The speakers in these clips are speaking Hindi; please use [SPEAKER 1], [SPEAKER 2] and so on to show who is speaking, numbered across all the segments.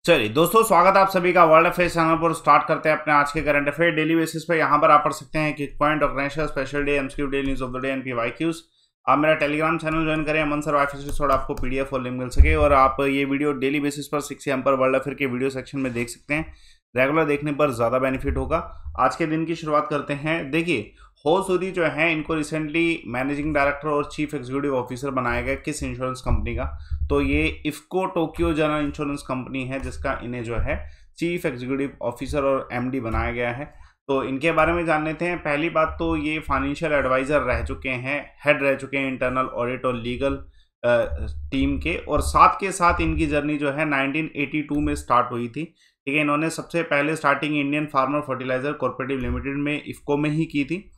[SPEAKER 1] चलिए दोस्तों, स्वागत है आप सभी का वर्ल्ड अफेयर्स चैनल पर। स्टार्ट करते हैं अपने आज के करंट अफेयर डेली बेसिस पर। यहाँ पर आप पढ़ सकते हैं कि point organization special day, MCQ day, news of the day, NPYQs. आप मेरा टेलीग्राम चैनल ज्वाइन करें, अमन सर ऑफिशियल, आपको पीडीएफ और लिंक मिल सके। और आप ये वीडियो डेली बेसिस पर 6 AM पर वर्ल्ड अफेयर के वीडियो सेक्शन में देख सकते हैं। रेगुलर देखने पर ज़्यादा बेनिफिट होगा। आज के दिन की शुरुआत करते हैं। देखिए, हो सूदी जो है, इनको रिसेंटली मैनेजिंग डायरेक्टर और चीफ एग्जीक्यूटिव ऑफिसर बनाया गया किस इंश्योरेंस कंपनी का? तो ये IFFCO Tokyo general insurance company है, जिसका इन्हें जो है चीफ एग्जीक्यूटिव ऑफिसर और एमडी बनाया गया है। तो इनके बारे में जान लेते हैं। पहली बात तो ये फाइनेंशियल एडवाइजर रह चुके हैं, हेड रह चुके हैं इंटरनल ऑडिट और लीगल टीम के। और साथ के साथ इनकी जर्नी जो है 1982 में स्टार्ट हुई थी। ठीक है, इन्होंने सबसे पहले starting Indian farmer fertiliser cooperative limited में इफ्को में ही की थी।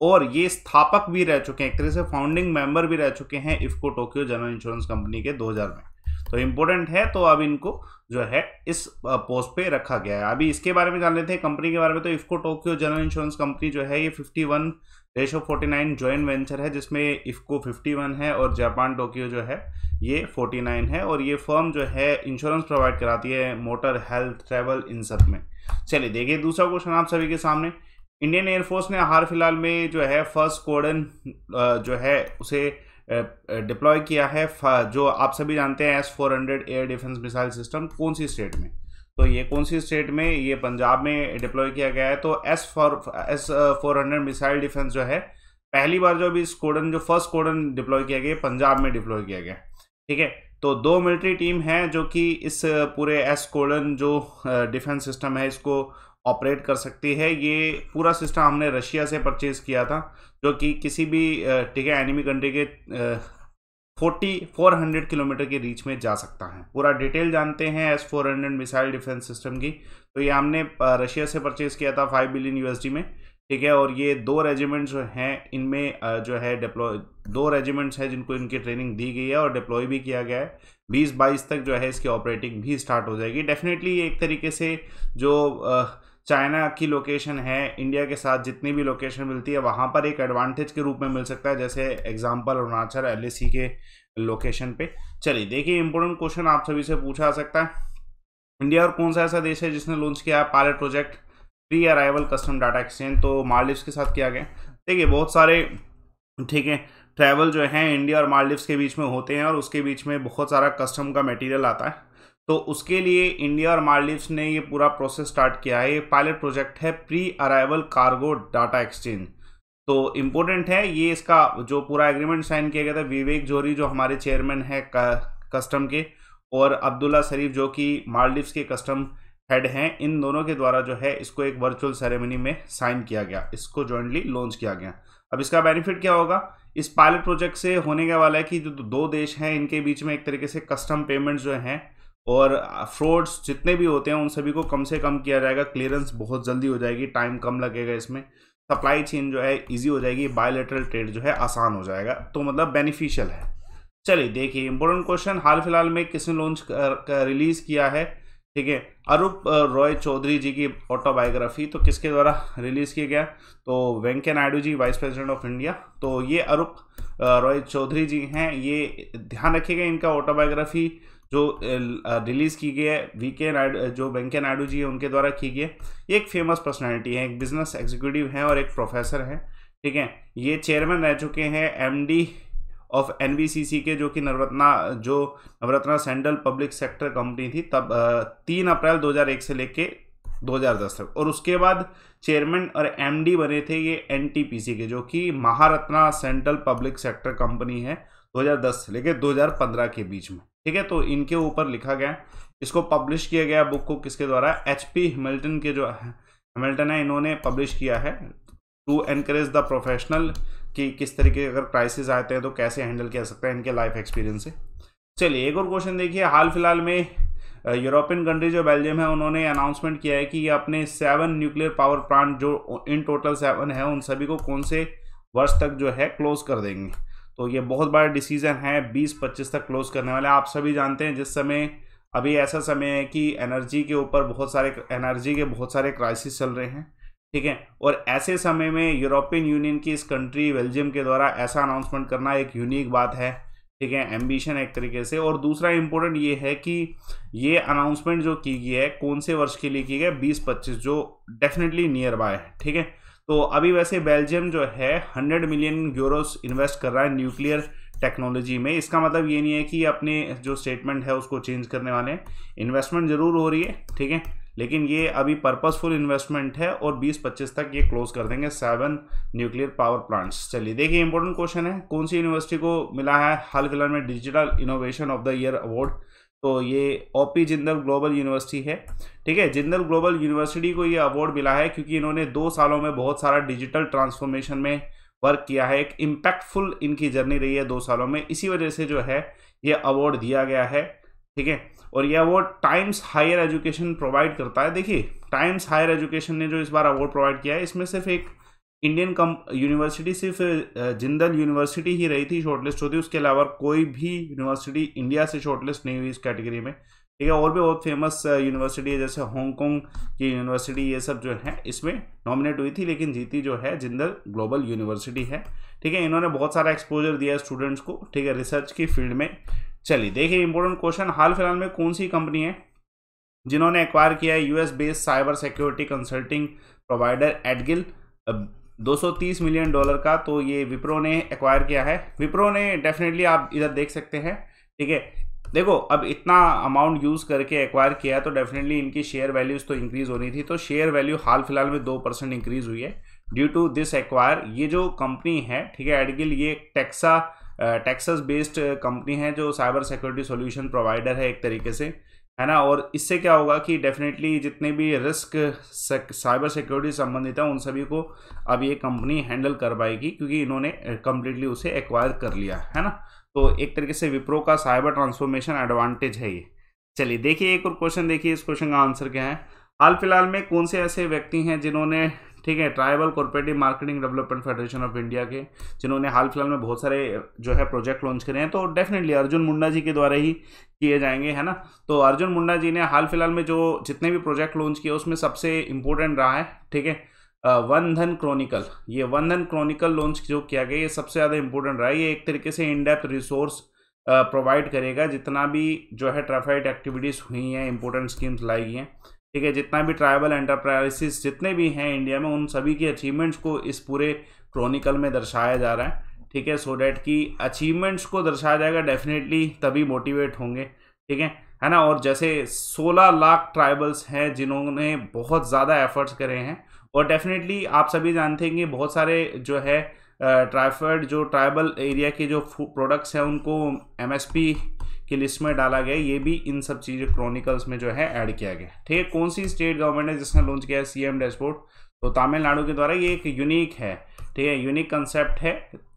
[SPEAKER 1] और ये स्थापक भी रह चुके हैं, एक तरह से फाउंडिंग मेंबर भी रह चुके हैं IFFCO Tokyo general insurance company के 2000 में। तो इम्पोर्टेंट है, तो अब इनको जो है इस पोस्ट पे रखा गया है। अभी इसके बारे में जान लेते हैं, कंपनी के बारे में। तो IFFCO Tokyo general insurance company जो है ये 51:49 जॉइंट वेंचर है, जिसमें इफ्को 51 है और जापान टोक्यो जो है ये 49 है। और ये फर्म जो है इंश्योरेंस प्रोवाइड कराती है मोटर, हेल्थ, ट्रैवल, इन सब में। चलिए देखिए, दूसरा क्वेश्चन आप सभी के सामने। इंडियन एयरफोर्स ने हाल फिलहाल में जो है फर्स्ट स्क्वाड्रन जो है उसे डिप्लॉय किया है, जो आप सभी जानते हैं S-400 air defence missile system. कौन सी स्टेट में? तो ये कौन सी स्टेट में? ये पंजाब में डिप्लॉय किया गया है। तो S-400 मिसाइल डिफेंस जो है पहली बार जो भी स्क्वाड्रन, जो फर्स्ट स्क्वाड्रन डिप्लॉय किया गया, पंजाब में डिप्लॉय किया गया। ठीक है, तो 2 मिलिट्री टीम है जो कि इस पूरे S स्क्वाड्रन जो डिफेंस सिस्टम है इसको ऑपरेट कर सकती है। ये पूरा सिस्टम हमने रशिया से परचेज किया था, जो कि किसी भी ठीक है एनिमी कंट्री के 400 किलोमीटर की रीच में जा सकता है। पूरा डिटेल जानते हैं S-400 मिसाइल डिफेंस सिस्टम की। तो ये हमने रशिया से परचेज किया था 5 बिलियन USD में। ठीक है, और ये 2 रेजिमेंट्स जो हैं इनमें जो है डिप्लॉय, 2 रेजिमेंट्स हैं जिनको इनकी ट्रेनिंग दी गई है और डिप्लॉय भी किया गया है। 2022 तक जो है इसकी ऑपरेटिंग भी स्टार्ट हो जाएगी। डेफिनेटली ये एक तरीके से जो चाइना की लोकेशन है, इंडिया के साथ जितनी भी लोकेशन मिलती है वहाँ पर एक एडवांटेज के रूप में मिल सकता है, जैसे एग्जांपल अरुणाचल LAC के लोकेशन पे। चलिए देखिए, इंपॉर्टेंट क्वेश्चन आप सभी से पूछा जा सकता है। इंडिया और कौन सा ऐसा देश है जिसने लॉन्च किया है pilot project pre arrival custom data exchange? तो मालदीव्स के साथ किया गया। देखिए, बहुत सारे ठीक है ट्रैवल जो है इंडिया और मालदीव्स के बीच में होते हैं और उसके बीच में बहुत सारा कस्टम का मटेरियल आता है। तो उसके लिए इंडिया और मालदीव्स ने ये पूरा प्रोसेस स्टार्ट किया है। ये पायलट प्रोजेक्ट है pre arrival cargo data exchange. तो इम्पोर्टेंट है ये, इसका जो पूरा एग्रीमेंट साइन किया गया था विवेक जोहरी जो हमारे चेयरमैन है कस्टम के, और अब्दुल्ला शरीफ जो कि मालदीव्स के कस्टम हेड हैं, इन दोनों के द्वारा जो है इसको एक वर्चुअल सेरेमनी में साइन किया गया, इसको जॉइंटली लॉन्च किया गया। अब इसका बेनिफिट क्या होगा? इस पायलट प्रोजेक्ट से होने के वाला है कि जो 2 देश हैं इनके बीच में एक तरीके से कस्टम पेमेंट्स जो हैं और फ्रॉड्स जितने भी होते हैं उन सभी को कम से कम किया जाएगा। क्लियरेंस बहुत जल्दी हो जाएगी, टाइम कम लगेगा इसमें। सप्लाई चेन जो है इजी हो जाएगी, बायलैटरल ट्रेड जो है आसान हो जाएगा। तो मतलब बेनिफिशियल है। चलिए देखिए, इंपॉर्टेंट क्वेश्चन, हाल फिलहाल में किसने लॉन्च रिलीज किया है? ठीक है, अरूप रॉय चौधरी जी की ऑटोबायोग्राफी। तो किसके द्वारा रिलीज किया गया? तो Venkaiah Naidu ji, vice president of India. तो ये अरूप रॉय चौधरी जी हैं। ये ध्यान रखिएगा, इनका ऑटोबायोग्राफी जो रिलीज की गई है वीके नायडू, जो वेंकैया नायडू जी है उनके द्वारा की गई है। ये एक फेमस पर्सनैलिटी है, एक बिजनेस एग्जीक्यूटिव हैं और एक प्रोफेसर हैं। ठीक है, ये चेयरमैन रह चुके हैं MD ऑफ NBCC के, जो कि Navratna central public sector company थी तब 3 अप्रैल 2001 से लेके 2010 तक। और उसके बाद चेयरमैन और MD बने थे ये NTPC के, जो कि Maharatna central public sector company है 2010 से लेके 2015 के बीच में। ठीक है, तो इनके ऊपर लिखा गया, इसको पब्लिश किया गया बुक को किसके द्वारा? HP हैमिल्टन के, जो हैमिल्टन है, इन्होंने पब्लिश किया है टू एनकरेज द प्रोफेशनल, कि किस तरीके के अगर क्राइसिस आते हैं तो कैसे हैंडल किया सकता है, इनके लाइफ एक्सपीरियंस से। चलिए एक और क्वेश्चन देखिए, हाल फिलहाल में यूरोपियन कंट्री जो बेल्जियम है उन्होंने अनाउंसमेंट किया है कि ये अपने 7 न्यूक्लियर पावर प्लांट, जो इन टोटल 7 है, उन सभी को कौन से वर्ष तक जो है क्लोज कर देंगे। तो ये बहुत बड़ा डिसीजन है, 2025 तक क्लोज करने वाले। आप सभी जानते हैं जिस समय अभी ऐसा समय है कि एनर्जी के बहुत सारे क्राइसिस चल रहे हैं। ठीक है, और ऐसे समय में यूरोपियन यूनियन की इस कंट्री बेल्जियम के द्वारा ऐसा अनाउंसमेंट करना एक यूनिक बात है। ठीक है, एम्बिशन एक तरीके से। और दूसरा इंपॉर्टेंट ये है कि ये अनाउंसमेंट जो की गई है कौन से वर्ष के लिए की गई है, 2025, जो डेफिनेटली नियर बाय है। ठीक है, तो अभी वैसे बेल्जियम जो है 100 मिलियन यूरोस इन्वेस्ट कर रहा है न्यूक्लियर टेक्नोलॉजी में। इसका मतलब ये नहीं है कि अपने जो स्टेटमेंट है उसको चेंज करने वाले हैं, इन्वेस्टमेंट जरूर हो रही है। ठीक है, लेकिन ये अभी पर्पसफुल इन्वेस्टमेंट है और 2025 तक ये क्लोज कर देंगे 7 न्यूक्लियर पावर प्लांट्स। चलिए देखिए, इंपॉर्टेंट क्वेश्चन है, कौन सी यूनिवर्सिटी को मिला है हाल फिलहाल में digital innovation of the year award? तो ये ओपी जिंदल ग्लोबल यूनिवर्सिटी है। ठीक है, जिंदल ग्लोबल यूनिवर्सिटी को ये अवार्ड मिला है क्योंकि इन्होंने 2 सालों में बहुत सारा डिजिटल ट्रांसफॉर्मेशन में वर्क किया है। एक इम्पैक्टफुल इनकी जर्नी रही है 2 सालों में, इसी वजह से जो है ये अवार्ड दिया गया है। ठीक है, और ये award Times Higher Education provide करता है। देखिए, टाइम्स हायर एजुकेशन ने जो इस बार अवार्ड प्रोवाइड किया है, इसमें सिर्फ एक इंडियन यूनिवर्सिटी, सिर्फ जिंदल यूनिवर्सिटी ही रही थी शॉर्टलिस्ट होती, उसके अलावा कोई भी यूनिवर्सिटी इंडिया से शॉर्टलिस्ट नहीं हुई इस कैटेगरी में। ठीक है, और भी बहुत फेमस यूनिवर्सिटी है जैसे हांगकांग की यूनिवर्सिटी, ये सब जो है इसमें नॉमिनेट हुई थी, लेकिन जीती जो है जिंदल ग्लोबल यूनिवर्सिटी है। ठीक है, इन्होंने बहुत सारा एक्सपोजर दिया है स्टूडेंट्स को। ठीक है, रिसर्च की फील्ड में। चलिए देखिए, इंपॉर्टेंट क्वेश्चन, हाल फिलहाल में कौन सी कंपनी है जिन्होंने एक्वायर किया है US based cyber security consulting provider Edgile, $230 million का? तो ये विप्रो ने एक्वायर किया है। विप्रो ने डेफिनेटली, आप इधर देख सकते हैं। ठीक है, देखो अब इतना अमाउंट यूज़ करके एक्वायर किया है तो डेफिनेटली इनकी शेयर वैल्यूज तो इंक्रीज होनी थी। तो शेयर वैल्यू हाल फिलहाल में 2% इंक्रीज हुई है ड्यू टू दिस एक्वायर। ये जो कंपनी है, ठीक है, एडगिल, ये टेक्सास बेस्ड कंपनी है जो साइबर सिक्योरिटी सॉल्यूशन प्रोवाइडर है एक तरीके से, है ना। और इससे क्या होगा कि डेफिनेटली जितने भी रिस्क साइबर सिक्योरिटी संबंधित है उन सभी को अब ये कंपनी हैंडल कर पाएगी क्योंकि इन्होंने कंप्लीटली उसे एक्वायर कर लिया है ना। तो एक तरीके से विप्रो का साइबर ट्रांसफॉर्मेशन एडवांटेज है ये। चलिए देखिए, एक और क्वेश्चन देखिए, इस क्वेश्चन का आंसर क्या है। हाल फिलहाल में कौन से ऐसे व्यक्ति हैं जिन्होंने, ठीक है, tribal corporative marketing development federation of India के, जिन्होंने हाल फिलहाल में बहुत सारे जो है प्रोजेक्ट लॉन्च करे हैं? तो डेफिनेटली अर्जुन मुंडा जी के द्वारा ही किए जाएंगे, है ना। तो अर्जुन मुंडा जी ने हाल फिलहाल में जो जितने भी प्रोजेक्ट लॉन्च किए उसमें सबसे इंपॉर्टेंट रहा है, ठीक है, वन धन क्रॉनिकल। ये वन धन क्रॉनिकल लॉन्च जो किया गया ये सबसे ज़्यादा इंपॉर्टेंट रहा है। ये एक तरीके से इन डेप्थ रिसोर्स प्रोवाइड करेगा जितना भी जो है ट्राइफाइड एक्टिविटीज़ हुई हैं, इंपॉर्टेंट स्कीम्स लाई गई हैं, ठीक है, जितना भी ट्राइबल एंटरप्राइजेस जितने भी हैं इंडिया में, उन सभी की अचीवमेंट्स को इस पूरे क्रॉनिकल में दर्शाया जा रहा है। ठीक है, सो डैट की अचीवमेंट्स को दर्शाया जाएगा, डेफिनेटली तभी मोटिवेट होंगे। ठीक है ना। और जैसे 16 लाख ट्राइबल्स हैं जिन्होंने बहुत ज़्यादा एफर्ट्स करे हैं, और डेफिनेटली आप सभी जानते हैं कि बहुत सारे जो है ट्राइबल एरिया के जो प्रोडक्ट्स हैं उनको एमएसपी की लिस्ट में डाला गया। ये भी इन सब चीज़ों क्रॉनिकल्स में जो है ऐड किया गया। ठीक है, कौन सी स्टेट गवर्नमेंट है जिसने लॉन्च किया है सीएम डैशबोर्ड? तो तमिलनाडु के द्वारा। ये एक यूनिक है, ठीक है, यूनिक कंसेप्ट है।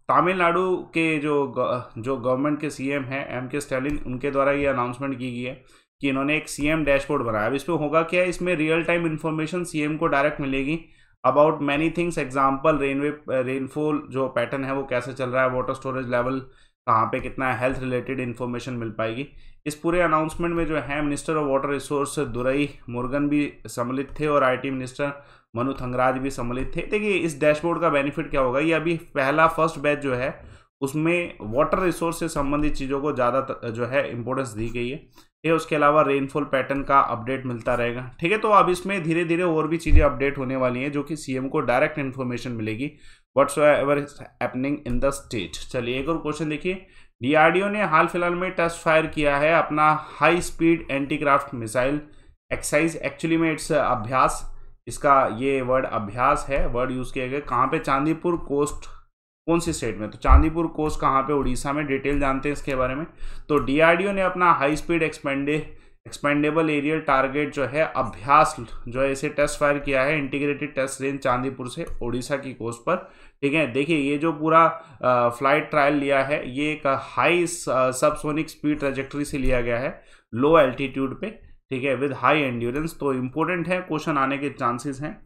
[SPEAKER 1] तमिलनाडु के जो गवर्नमेंट के सीएम हैं एमके स्टालिन, उनके द्वारा ये अनाउंसमेंट की गई है कि इन्होंने एक सीएम डैशबोर्ड बनाया। अब इसमें होगा क्या है, इसमें रियल टाइम इन्फॉर्मेशन सीएम को डायरेक्ट मिलेगी about many things. Example, rainfall जो पैटर्न है वो कैसे चल रहा है, वाटर स्टोरेज लेवल कहाँ पे कितना है, हेल्थ रिलेटेड इन्फॉर्मेशन मिल पाएगी। इस पूरे अनाउंसमेंट में जो है minister of water resource Durai Murugan भी सम्मिलित थे और आईटी मिनिस्टर मनु थंगराज भी सम्मिलित थे। देखिए, इस डैशबोर्ड का बेनिफिट क्या होगा, ये अभी फर्स्ट बैच जो है उसमें वाटर रिसोर्स से संबंधित चीज़ों को ज़्यादा जो है इंपॉर्टेंस दी गई है। ये उसके अलावा रेनफॉल पैटर्न का अपडेट मिलता रहेगा। ठीक है, तो अब इसमें धीरे धीरे और भी चीज़ें अपडेट होने वाली हैं जो कि सीएम को डायरेक्ट इन्फॉर्मेशन मिलेगी whatsoever is happening in the state. चलिए एक और क्वेश्चन देखिए। डीआरडीओ ने हाल फिलहाल में टेस्ट फायर किया है अपना high speed antiaircraft missile exercise. Actually में इट्स अभ्यास, इसका ये वर्ड अभ्यास है, वर्ड यूज़ किया गया। कहाँ पे? चांदीपुर कोस्ट। कौन सी स्टेट में? तो चांदीपुर कोस्ट कहाँ पे? उड़ीसा में। डिटेल जानते हैं इसके बारे में। तो डीआरडीओ ने अपना high speed expendable aerial target जो है अभ्यास जो है इसे टेस्ट फायर किया है इंटीग्रेटेड टेस्ट रेंज चांदीपुर से उड़ीसा की कोस्ट पर। ठीक है, देखिए ये जो पूरा फ्लाइट ट्रायल लिया है ये एक हाई सबसोनिक स्पीड ट्रेजेक्टरी से लिया गया है लो एल्टीट्यूड पे, ठीक है, विद हाई एंड्योरेंस। तो इम्पोर्टेंट है, क्वेश्चन आने के चांसेस हैं।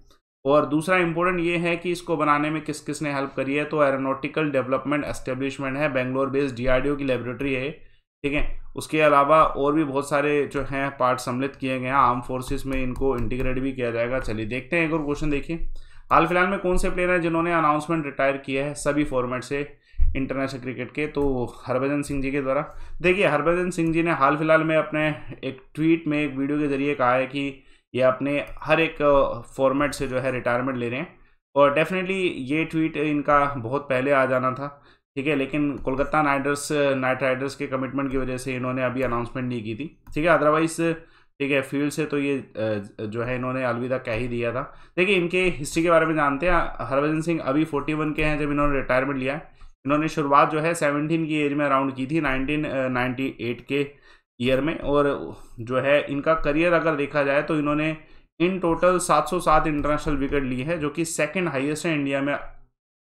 [SPEAKER 1] और दूसरा इंपॉर्टेंट ये है कि इसको बनाने में किस किस ने हेल्प करी है। तो एरोनॉटिकल डेवलपमेंट एस्टेब्लिशमेंट है, बेंगलोर बेस्ड डीआरडीओ की लेबोरेटरी है, ठीक है। उसके अलावा और भी बहुत सारे जो हैं पार्ट सम्मिलित किए गए हैं, आर्म फोर्सेस में इनको इंटीग्रेट भी किया जाएगा। चलिए देखते हैं एक और क्वेश्चन देखिए। हाल फिलहाल में कौन से प्लेयर हैं जिन्होंने अनाउंसमेंट रिटायर किया है सभी फॉर्मेट से? इंटरनेशनल क्रिकेट के, तो हरभजन सिंह जी के द्वारा। देखिए हरभजन सिंह जी ने हाल फिलहाल में अपने एक ट्वीट में एक वीडियो के जरिए कहा है कि ये अपने हर एक फॉर्मेट से जो है रिटायरमेंट ले रहे हैं, और डेफिनेटली ये ट्वीट इनका बहुत पहले आ जाना था, ठीक है, लेकिन कोलकाता नाइट राइडर्स के कमिटमेंट की वजह से इन्होंने अभी अनाउंसमेंट नहीं की थी, ठीक है, अदरवाइज ठीक है फील्ड से तो ये जो है इन्होंने अलविदा कह ही दिया था। देखिए इनके हिस्ट्री के बारे में जानते हैं। हरभजन सिंह अभी 41 के हैं जब इन्होंने रिटायरमेंट लिया है। इन्होंने शुरुआत जो है 17 की एज में अराउंड की थी 1998 के ईयर में, और जो है इनका करियर अगर देखा जाए तो इन्होंने इन टोटल 707 इंटरनेशनल विकेट ली है, जो कि सेकंड हाईएस्ट है इंडिया में,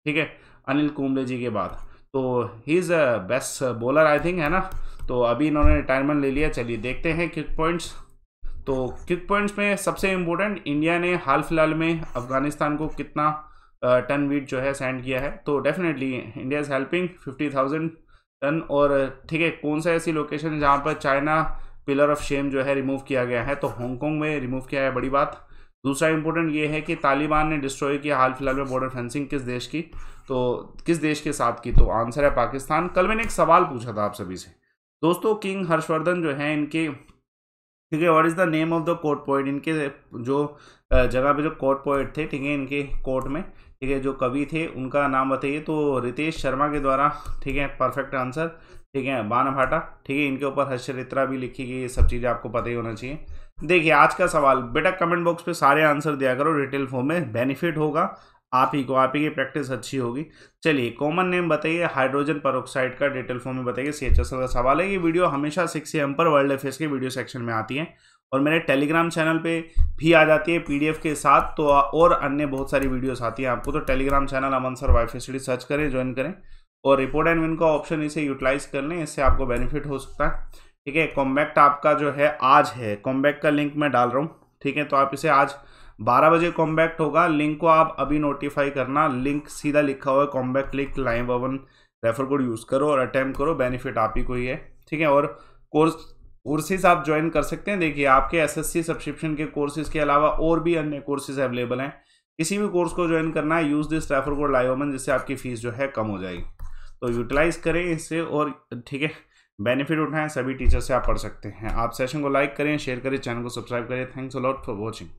[SPEAKER 1] ठीक है, अनिल कुंबले जी के बाद। तो he is a best bowler I think, है ना। तो अभी इन्होंने रिटायरमेंट ले लिया। चलिए देखते हैं क्विक पॉइंट्स। तो क्विक पॉइंट्स में सबसे इम्पोर्टेंट, इंडिया ने हाल फिलहाल में अफगानिस्तान को कितना टन वीट जो है सेंड किया है, तो definitely India is helping 50,000 ton. और ठीक है, कौन सा ऐसी लोकेशन जहाँ पर चाइना पिलर ऑफ शेम जो है रिमूव किया गया है, तो हांगकांग में रिमूव किया है, बड़ी बात। दूसरा इंपॉर्टेंट ये है कि तालिबान ने डिस्ट्रॉय किया हाल फिलहाल में बॉर्डर फेंसिंग किस देश की, तो किस देश के साथ की, तो आंसर है पाकिस्तान। कल मैंने एक सवाल पूछा था आप सभी से दोस्तों, किंग हर्षवर्धन जो है इनके, ठीक है, what is the name of the court poet, इनके जो जगह पे जो कोर्ट पोइट थे, ठीक है, इनके कोर्ट में, ठीक है, जो कवि थे उनका नाम बताइए। तो रितेश शर्मा के द्वारा, ठीक है, परफेक्ट आंसर, ठीक है, बाणभाटा, ठीक है, इनके ऊपर हर्षचरित्रा भी लिखी गई, ये सब चीज़ें आपको पता ही होना चाहिए। देखिए आज का सवाल बेटा कमेंट बॉक्स पे सारे आंसर दिया करो डिटेल फॉर्म में, बेनिफिट होगा आप ही को, आप ही की प्रैक्टिस अच्छी होगी। चलिए कॉमन नेम बताइए हाइड्रोजन पेरोक्साइड का, डिटेल फॉर्म में बताइए। CHSL का सवाल है। ये वीडियो हमेशा 6 AM पर वर्ल्ड अफेयर्स के वीडियो सेक्शन में आती है, और मेरे टेलीग्राम चैनल पे भी आ जाती है PDF के साथ, तो और अन्य बहुत सारी वीडियोस आती हैं आपको। तो टेलीग्राम चैनल अमन सर वाईफाई स्टडी सर्च करें, ज्वाइन करें, और रिपोर्ट एंड विन का ऑप्शन इसे यूटिलाइज कर लें, इससे आपको बेनिफिट हो सकता है, ठीक है। कॉम्बैक्ट आपका जो है आज है, कॉम्बैक्ट का लिंक मैं डाल रहा हूँ, ठीक है, तो आप इसे आज 12 बजे कॉम्बैक्ट होगा, लिंक को आप अभी नोटिफाई करना, लिंक सीधा लिखा हुआ है combat link, live 1 refer code use करो और अटेम्प्ट करो, बेनिफिट आप ही को ही है, ठीक है। और कोर्सेज आप ज्वाइन कर सकते हैं। देखिए आपके SSC सब्सक्रिप्शन के कोर्सेज के अलावा और भी अन्य कोर्सेज अवेलेबल हैं, किसी भी कोर्स को ज्वाइन करना है यूज़ दिस रेफर कोड लाइव1, जिससे आपकी फीस जो है कम हो जाएगी, तो यूटिलाइज करें इससे, और ठीक है बेनिफिट उठाएं, सभी टीचर से आप पढ़ सकते हैं। आप सेशन को लाइक करें, शेयर करें, चैनल को सब्सक्राइब करें। Thanks a lot for watching.